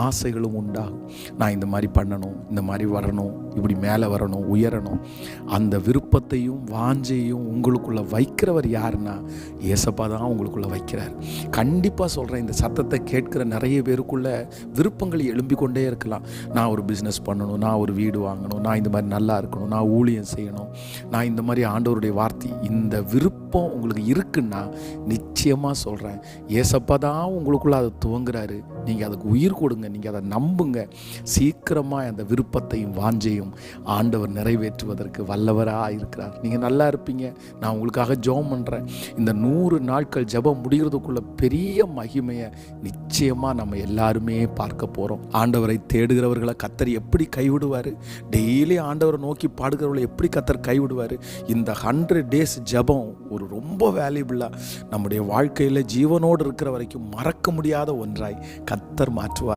ஆசைகளும் உண்டாகும். நான் இந்த மாதிரி பண்ணணும், இந்த மாதிரி வரணும், இப்படி மேலே வரணும், உயரணும். அந்த விருப்பத்தையும் வாஞ்சையும் உங்களுக்குள்ள வைக்கிறவர் யாருன்னா ஏசப்பா தான் உங்களுக்குள்ள வைக்கிறார். கண்டிப்பாக சொல்கிறேன், இந்த சத்தத்தை கேட்கிற நிறைய பேருக்குள்ள விருப்பங்கள் எழும்பிக் கொண்டே இருக்கலாம். நான் ஒரு பிஸ்னஸ் பண்ணணும், நான் ஒரு வீடு வாங்கணும், நான் இந்த மாதிரி நல்லா இருக்கணும், நான் ஊழியம் செய்யணும், நான் இந்த மாதிரி ஆண்டவருடைய வார்த்தை, இந்த விருப்பம் உங்களுக்கு இருக்குன்னா நிச்சயமாக சொல்கிறேன், ஏசப்பா தான் உங்களுக்குள்ள அதை துவங்குறாரு. நீங்கள் அதுக்கு உயிர் கொடுங்க, நீங்கள் அதை நம்புங்க. சீக்கிரமாக அந்த விருப்பத்தையும் வாஞ்சையும் ஆண்டவர் நிறைவேற்றுவதற்கு வல்லவராக இருக்கிறார். நீங்கள் நல்லா இருப்பீங்க. நான் உங்களுக்காக ஜெபம் பண்ணுறேன். இந்த 100 நாட்கள் ஜெபம் முடிகிறதுக்குள்ள பெரிய மகிமையை நிச்சயமாக நம்ம எல்லாருமே பார்க்க போகிறோம். ஆண்டவரை தேடுகிறவர்களை கர்த்தர் எப்படி கைவிடுவார்? டெய்லி ஆண்டவரை நோக்கி பாடுகிறவர்களை எப்படி கர்த்தர் கைவிடுவார்? இந்த 100 days ஜெபம் ஒரு ரொம்ப வேல்யூபிளாக நம்முடைய வாழ்க்கையில் ஜீவனோடு இருக்கிற வரைக்கும் மறக்க முடியாத ஒன்றாய் கர்த்தர் மாற்றுவார்.